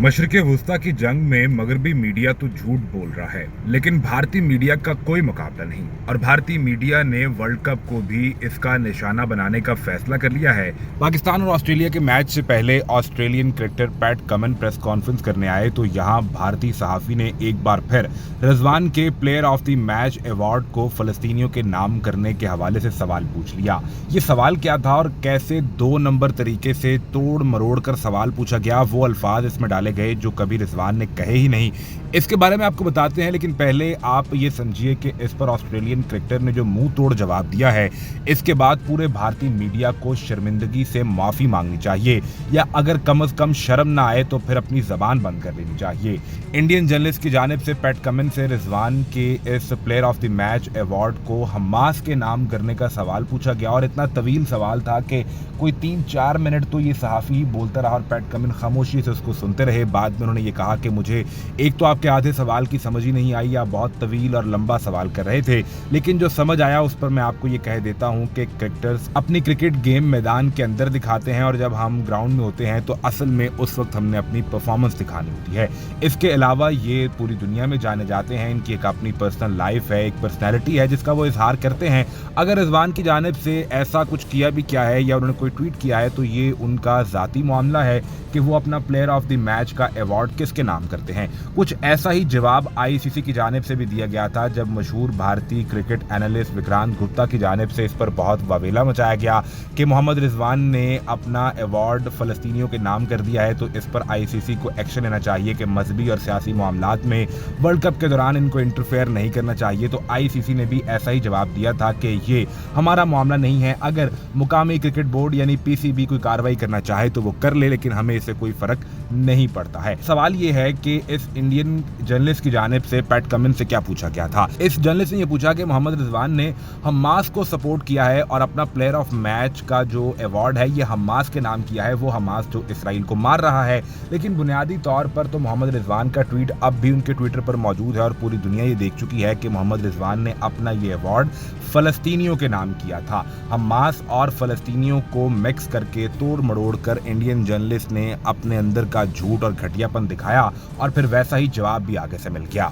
मशरिक़ वुस्ता की जंग में मगरबी मीडिया तो झूठ बोल रहा है, लेकिन भारतीय मीडिया का कोई मुकाबला नहीं और भारतीय मीडिया ने वर्ल्ड कप को भी इसका निशाना बनाने का फैसला कर लिया है। पाकिस्तान और ऑस्ट्रेलिया के मैच से पहले Australian cricketer PAT Cummins press conference करने आए तो यहाँ भारतीय सहाफ़ी ने एक बार फिर रिजवान के player of the match award को फलस्तीनियों के नाम करने के हवाले से सवाल पूछ लिया। ये सवाल क्या था और कैसे 2 नंबर तरीके से तोड़ मरोड़ कर सवाल पूछा गया, वो अल्फाज इसमें डाले गए जो कभी रिजवान ने कहे ही नहीं। इसके बारे में आपको बताते हैं, लेकिन पहले आप ये समझिए कि इस पर ऑस्ट्रेलियन क्रिकेटर ने जो मुंह तोड़ जवाब दिया है, इसके बाद पूरे भारतीय मीडिया को शर्मिंदगी से माफ़ी मांगनी चाहिए, या अगर कम से कम शर्म ना आए तो फिर अपनी ज़बान बंद कर लेनी चाहिए। इंडियन जर्नलिस्ट की जानिब से पैट कमिंस से रिजवान के इस player of the match award को हमास के नाम करने का सवाल पूछा गया और इतना तवील सवाल था कि कोई 3-4 मिनट तो ये सहाफ़ी ही बोलता रहा और पैट कमिंस खामोशी से उसको सुनते रहे। बाद में उन्होंने ये कहा कि मुझे एक तो आपके आधे सवाल की समझ ही नहीं आई, या बहुत तवील और लंबा सवाल कर रहे थे, लेकिन जो समझ आया उस पर मैं आपको ये कह देता हूँ कि क्रिकेटर्स अपनी क्रिकेट गेम मैदान के अंदर दिखाते हैं और जब हम ग्राउंड में होते हैं तो असल में उस वक्त हमने अपनी परफॉर्मेंस दिखानी होती है। इसके अलावा ये पूरी दुनिया में जाने जाते हैं, इनकी एक अपनी पर्सनल लाइफ है, एक पर्सनैलिटी है जिसका वो इजहार करते हैं। अगर रिजवान की जानिब से ऐसा कुछ किया भी क्या है या उन्होंने कोई ट्वीट किया है तो ये उनका ज़ाती मामला है कि वो अपना प्लेयर ऑफ द मैच का अवार्ड किसके नाम करते हैं। कुछ ऐसा ही जवाब आईसीसी की जानिब से भी दिया गया था जब मशहूर भारतीय क्रिकेट एनालिस्ट विक्रांत गुप्ता की जानिब से इस पर बहुत वावेला मचाया गया कि मोहम्मद रिजवान ने अपना अवार्ड फ़लस्तीनियों के नाम कर दिया है, तो इस पर आईसीसी को एक्शन लेना चाहिए कि मजहबी और सियासी मामलात में वर्ल्ड कप के दौरान इनको इंटरफेयर नहीं करना चाहिए। तो आईसीसी ने भी ऐसा ही जवाब दिया था कि ये हमारा मामला नहीं है, अगर मुकामी क्रिकेट बोर्ड यानी पीसीबी कोई कार्रवाई करना चाहे तो वो कर ले, लेकिन हमें इससे कोई फर्क नहीं पड़ता है। सवाल ये है कि इस इंडियन जर्नलिस्ट की जानिब से पैट कमिंस से क्या पूछा गया था। इस जर्नलिस्ट ने यह पूछा कि मोहम्मद रिजवान ने हमास को सपोर्ट किया है और अपना प्लेयर ऑफ मैच का जो अवार्ड है ये हमास के नाम किया है, वो हमास जो इसराइल को मार रहा है। लेकिन बुनियादी तौर पर तो मोहम्मद रिजवान का ट्वीट अब भी उनके ट्विटर पर मौजूद है और पूरी दुनिया ये देख चुकी है कि मोहम्मद रिजवान ने अपना ये अवार्ड फलस्तीनियों के नाम किया था। हमास और फलस्तीनियों को मिक्स करके तोड़ मरोड़ कर इंडियन जर्नलिस्ट ने अपने अंदर का झूठ और घटियापन दिखाया और फिर वैसा ही जवाब भी आगे से मिल गया।